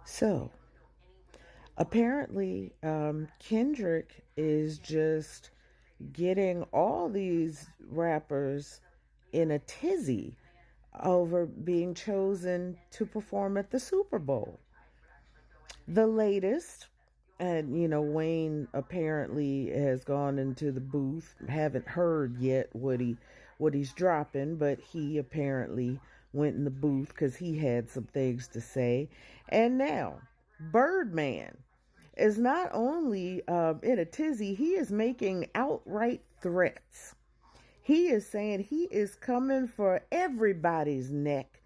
So, apparently, Kendrick is just getting all these rappers in a tizzy over being chosen to perform at the Super Bowl. The latest, and Wayne apparently has gone into the booth. Haven't heard yet what he's dropping, but he apparently went in the booth because he had some things to say. And now, Birdman is not only in a tizzy, he is making outright threats. He is saying he is coming for everybody's neck.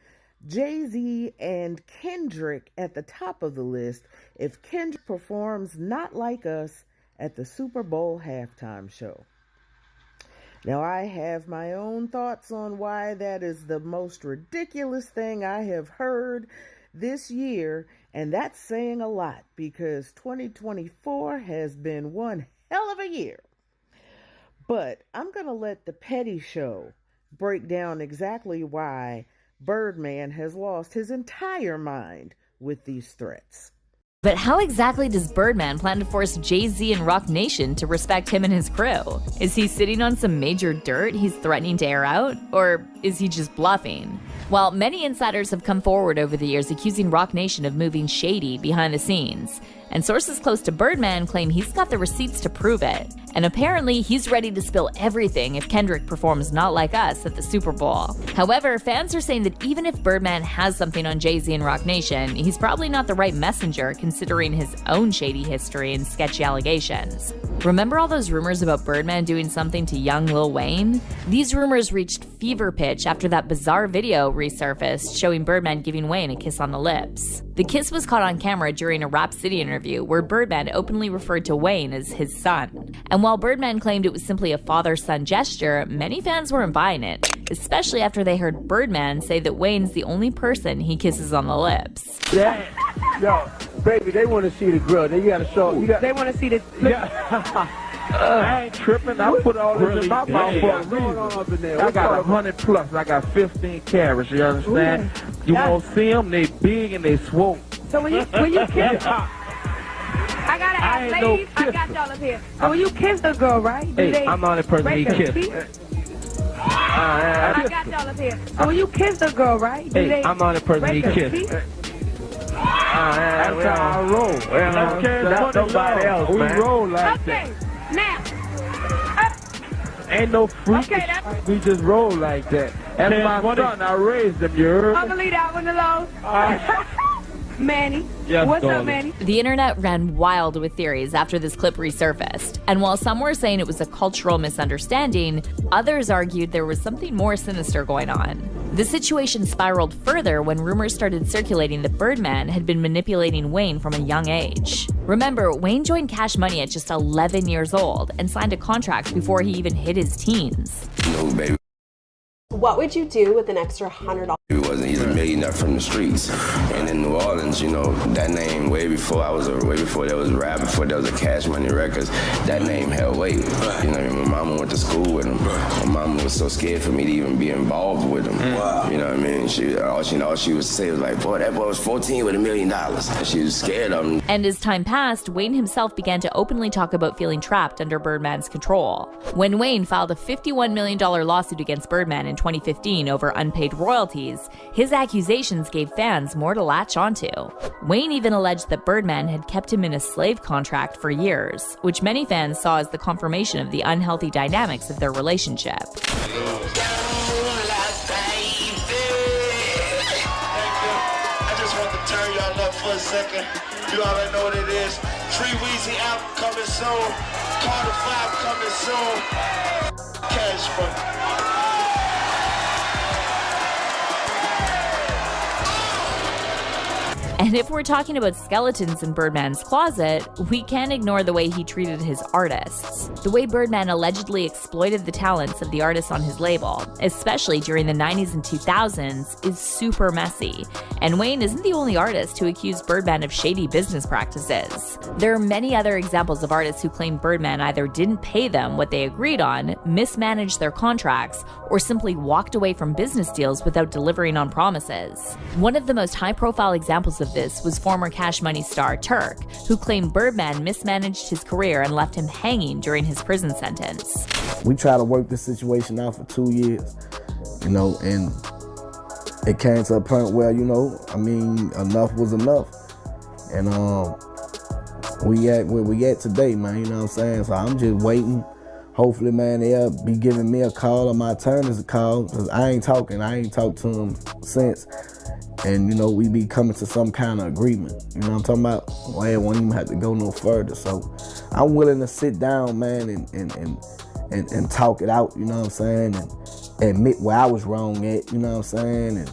Jay-Z and Kendrick at the top of the list if Kendrick performs Not Like Us at the Super Bowl halftime show. Now, I have my own thoughts on why that is the most ridiculous thing I have heard this year, and that's saying a lot because 2024 has been one hell of a year. But I'm going to let the Petty Show break down exactly why Birdman has lost his entire mind with these threats. But how exactly does Birdman plan to force Jay-Z and Roc Nation to respect him and his crew? Is he sitting on some major dirt he's threatening to air out? Or is he just bluffing? Well, many insiders have come forward over the years accusing Roc Nation of moving shady behind the scenes. And sources close to Birdman claim he's got the receipts to prove it. And apparently, he's ready to spill everything if Kendrick performs Not Like Us at the Super Bowl. However, fans are saying that even if Birdman has something on Jay-Z and Roc Nation, he's probably not the right messenger considering his own shady history and sketchy allegations. Remember all those rumors about Birdman doing something to young Lil Wayne? These rumors reached fever pitch after that bizarre video resurfaced showing Birdman giving Wayne a kiss on the lips. The kiss was caught on camera during a Rap City interview where Birdman openly referred to Wayne as his son. And while Birdman claimed it was simply a father-son gesture, many fans weren't buying it, especially after they heard Birdman say that Wayne's the only person he kisses on the lips. Yeah. Yo, baby, they want to see the grill. They got to show. They want to see the. Yeah. I ain't tripping. I put all this in my mouth for a reason. I got 100 plus. I got 15 carats. You understand? You won't see them. They big and they swole. So when you kiss, I gotta ask, ladies. I got y'all up here. So when you kiss a girl, right? Hey, I'm the only person he kissed. I got y'all up here. So when you kiss a girl, right? Hey, I'm the only person he kissed. That's how I roll. That's nobody else, man. We roll like that. Okay, now. Ain't no freak. Okay, we just roll like that. That's my son. I raised him, you heard? I'm gonna leave that one alone. Manny. Yes, what's darling. up, Manny? The internet ran wild with theories after this clip resurfaced, and while some were saying it was a cultural misunderstanding, others argued there was something more sinister going on. The situation spiraled further when rumors started circulating that Birdman had been manipulating Wayne from a young age. Remember, Wayne joined Cash Money at just 11 years old and signed a contract before he even hit his teens. No, baby. What would you do with an extra $100? He's a millionaire from the streets. And in New Orleans, that name way before there was rap, before there was a Cash Money Records, that name held weight. My mama went to school with him. My mama was so scared for me to even be involved with him. Wow. You know what I mean? All she would say was like, boy, that boy was 14 with $1 million. And she was scared of him. And as time passed, Wayne himself began to openly talk about feeling trapped under Birdman's control. When Wayne filed a $51 million lawsuit against Birdman in 2015 over unpaid royalties, his accusations gave fans more to latch onto. Wayne even alleged that Birdman had kept him in a slave contract for years, which many fans saw as the confirmation of the unhealthy dynamics of their relationship. I just want to turn y'all up for a second. You already know what it is. Tree Weezy album coming soon. Carter 5 coming soon. Cash Money. And if we're talking about skeletons in Birdman's closet, we can't ignore the way he treated his artists. The way Birdman allegedly exploited the talents of the artists on his label, especially during the 90s and 2000s, is super messy. And Wayne isn't the only artist who accused Birdman of shady business practices. There are many other examples of artists who claim Birdman either didn't pay them what they agreed on, mismanaged their contracts, or simply walked away from business deals without delivering on promises. One of the most high-profile examples of of this was former Cash Money star Turk, who claimed Birdman mismanaged his career and left him hanging during his prison sentence. We tried to work this situation out for 2 years, and it came to a point where, enough was enough. And we at where we at today, man, you know what I'm saying? So I'm just waiting. Hopefully, man, they'll be giving me a call or my attorneys a call, because I ain't talked to them since. And, we be coming to some kind of agreement. You know what I'm talking about? Well, I won't even have to go no further. So I'm willing to sit down, man, and talk it out, you know what I'm saying? And admit where I was wrong at, you know what I'm saying? And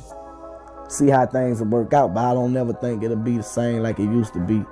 see how things will work out. But I don't never think it'll be the same like it used to be,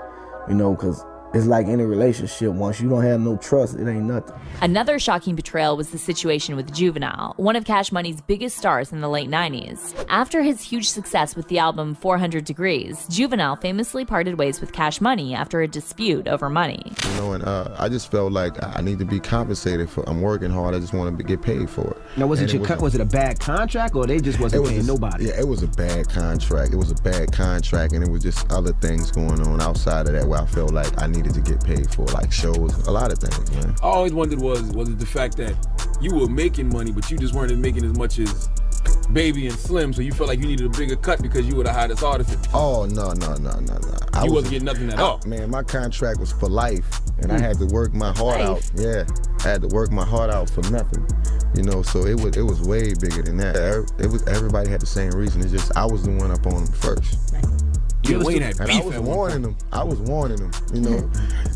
because it's like any relationship. Once you don't have no trust, it ain't nothing. Another shocking betrayal was the situation with Juvenile, one of Cash Money's biggest stars in the late 90s. After his huge success with the album 400 Degrees, Juvenile famously parted ways with Cash Money after a dispute over money. And I just felt like I need to be compensated for. I'm working hard. I just want to get paid for it. Now, was it a bad contract, or they just wasn't paying nobody? Yeah, it was a bad contract. It was a bad contract, and it was just other things going on outside of that where I felt like I needed to get paid for, like shows, a lot of things, man. I always wondered was it the fact that you were making money, but you just weren't making as much as Baby and Slim, so you felt like you needed a bigger cut because you were the hottest artist. Oh, no. You wasn't getting nothing at all. Man, my contract was for life, and I had to work my heart out. Yeah, I had to work my heart out for nothing. So it was way bigger than that. Everybody had the same reason. It's just I was the one up on them first. Yeah, Wayne had beef. I was warning them,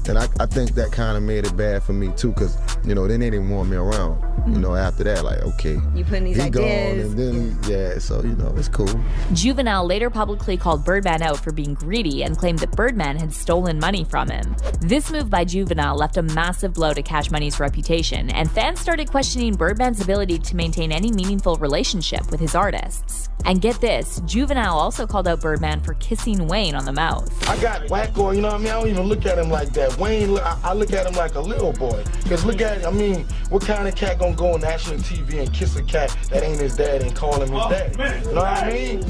and I think that kind of made it bad for me too, because then they didn't want me around. After that, like, okay, you putting these ideas. Gone, and then so it's cool. Juvenile later publicly called Birdman out for being greedy and claimed that Birdman had stolen money from him. This move by Juvenile left a massive blow to Cash Money's reputation, and fans started questioning Birdman's ability to maintain any meaningful relationship with his artists. And get this, Juvenile also called out Birdman for kissing Wayne on the mouth. I got Wacko, I don't even look at him like that. Wayne, I look at him like a little boy. Because look at what kind of cat gonna go on national TV and kiss a cat that ain't his dad and call him his dad? You know what I mean?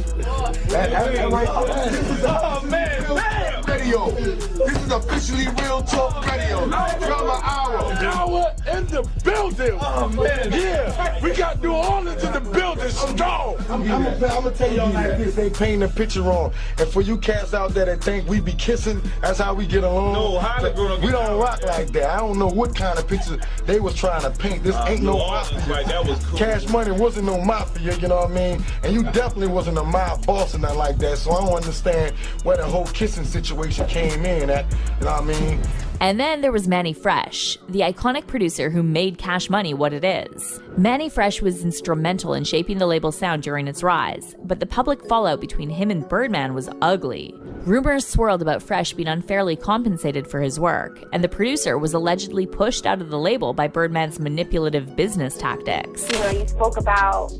Radio. This is officially Real Talk Radio. Drama Hour in the building. Oh, man. Yeah, we got New Orleans in the building. Strong. I'm gonna tell y'all like this. They paint a picture wrong. And for you cats out there that think we be kissing, that's how we get along. No, we don't rock like that. I don't know what kind of picture they was trying to paint. This ain't no mafia. Right, that was cool. Cash Money wasn't no mafia, you know what I mean? And you definitely wasn't a mob boss or nothing like that. So I don't understand where the whole kissing situation came in at. You know what I mean? And then there was Manny Fresh, the iconic producer who made Cash Money what it is. Manny Fresh was instrumental in shaping the label's sound during its rise, but the public fallout between him and Birdman was ugly. Rumors swirled about Fresh being unfairly compensated for his work, and the producer was allegedly pushed out of the label by Birdman's manipulative business tactics. You spoke about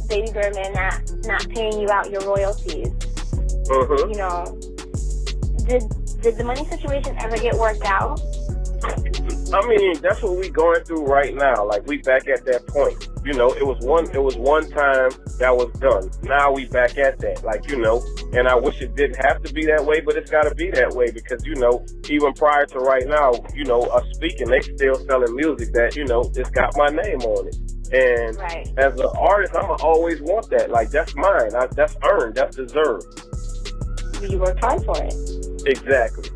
Baby Birdman not paying you out your royalties. Did the money situation ever get worked out? That's what we going through right now. Like, we back at that point. It was one time that was done. Now we back at that. And I wish it didn't have to be that way, but it's got to be that way because, even prior to right now, us speaking, they still selling music that, it's got my name on it. And as an artist, I'm going to always want that. Like, that's mine. That's earned. That's deserved. You worked hard for it. Exactly.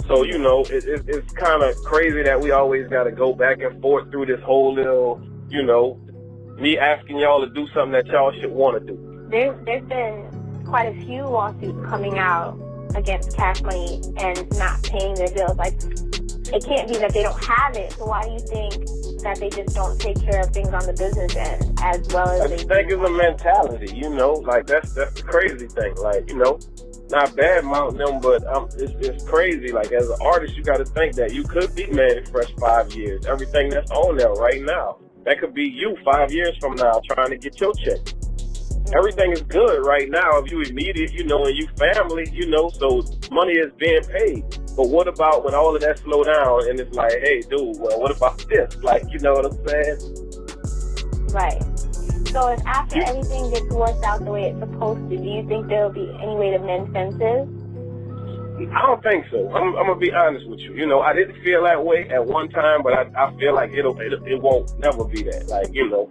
So, it's kind of crazy that we always got to go back and forth through this whole little, me asking y'all to do something that y'all should want to do. There's been quite a few lawsuits coming out against Cash Money and not paying their bills. Like, it can't be that they don't have it. So why do you think that they just don't take care of things on the business end as well as they do? I think it's a mentality, Like, that's the crazy thing. Like, not bad mounting them, but it's crazy. Like, as an artist, you got to think that you could be Manny Fresh 5 years. Everything that's on there right now, that could be you 5 years from now trying to get your check. Everything is good right now if you immediate, and you family, so money is being paid. But what about when all of that slow down and it's like, hey, dude, well, what about this? Like, you know what I'm saying? Right. So if after everything gets worked out the way it's supposed to, do you think there will be any way to mend fences? I don't think so. I'm gonna be honest with you. You know, I didn't feel that way at one time, but I feel like it won't never be that. Like, you know.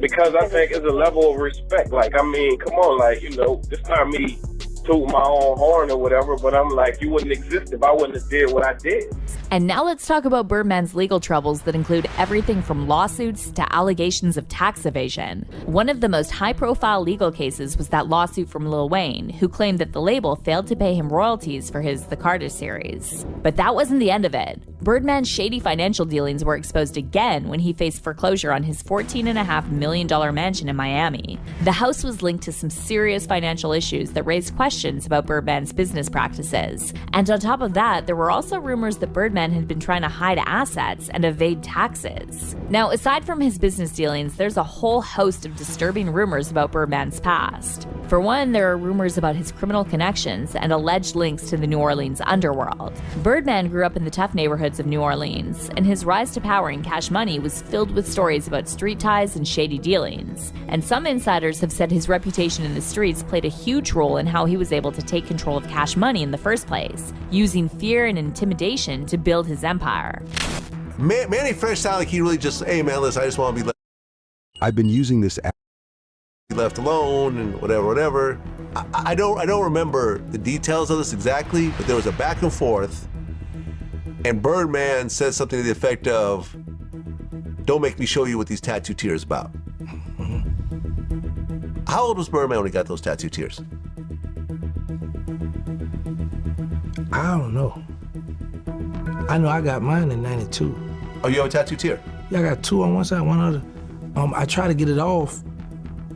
Because I think it's a level of respect. Like, I mean, come on, like, you know, it's not me tooting my own horn or whatever, but I'm like, you wouldn't exist if I wouldn't have did what I did. And now let's talk about Birdman's legal troubles that include everything from lawsuits to allegations of tax evasion. One of the most high-profile legal cases was that lawsuit from Lil Wayne, who claimed that the label failed to pay him royalties for his The Carter series. But that wasn't the end of it. Birdman's shady financial dealings were exposed again when he faced foreclosure on his $14.5 million mansion in Miami. The house was linked to some serious financial issues that raised questions about Birdman's business practices. And on top of that, there were also rumors that Birdman had been trying to hide assets and evade taxes. Now, aside from his business dealings, there's a whole host of disturbing rumors about Birdman's past. For one, there are rumors about his criminal connections and alleged links to the New Orleans underworld. Birdman grew up in the tough neighborhoods of New Orleans, and his rise to power in Cash Money was filled with stories about street ties and shady dealings. And some insiders have said his reputation in the streets played a huge role in how he was able to take control of Cash Money in the first place, using fear and intimidation to build his empire. Manny Fresh sounded like he really just, hey man, listen, I just want to be I've been using this app, left alone and whatever. I don't remember the details of this exactly, but there was a back and forth, and Birdman said something to the effect of, don't make me show you what these tattoo tears about. How old was Birdman when he got those tattoo tears? I don't know. I know I got mine in 92. Oh, you have a tattoo tear? Yeah, I got two on one side, one other. I try to get it off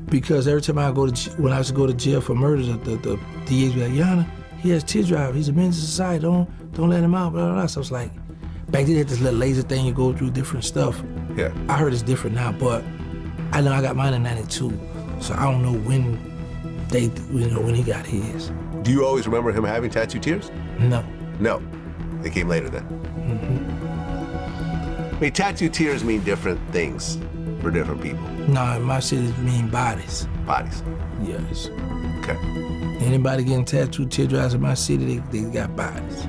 because every time I when I used to go to jail for murders, the DAs be like, Yana, he has teardrop. He's a menace to society. Don't let him out, blah, blah, blah. So it's like, back then they had this little laser thing, you go through different stuff. Yeah. I heard it's different now, but I know I got mine in 92. So I don't know when when he got his. Do you always remember him having tattoo tears? No. No. They came later then. I mean, tattoo tears mean different things for different people. No, in my city mean bodies. Bodies? Yes. Okay. Anybody getting tattooed teardrops in my city, they got bodies.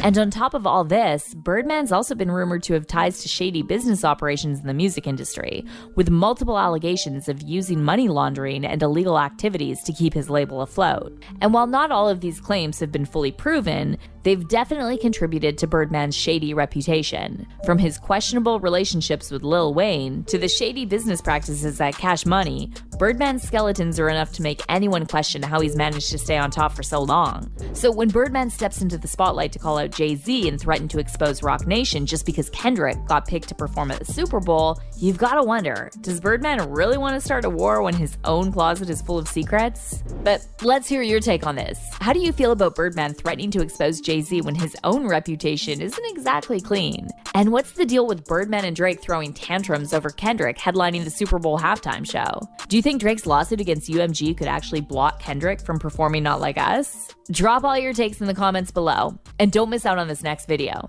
And on top of all this, Birdman's also been rumored to have ties to shady business operations in the music industry, with multiple allegations of using money laundering and illegal activities to keep his label afloat. And while not all of these claims have been fully proven, they've definitely contributed to Birdman's shady reputation. From his questionable relationships with Lil Wayne to the shady business practices at Cash Money, Birdman's skeletons are enough to make anyone question how he's managed to stay on top for so long. So when Birdman steps into the spotlight to call out Jay-Z and threaten to expose Rock Nation just because Kendrick got picked to perform at the Super Bowl, you've got to wonder, does Birdman really want to start a war when his own closet is full of secrets? But let's hear your take on this. How do you feel about Birdman threatening to expose Jay-Z when his own reputation isn't exactly clean? And what's the deal with Birdman and Drake throwing tantrums over Kendrick headlining the Super Bowl halftime show? Do you think Drake's lawsuit against UMG could actually block Kendrick from performing Not Like Us? Drop all your takes in the comments below, and don't miss out on this next video.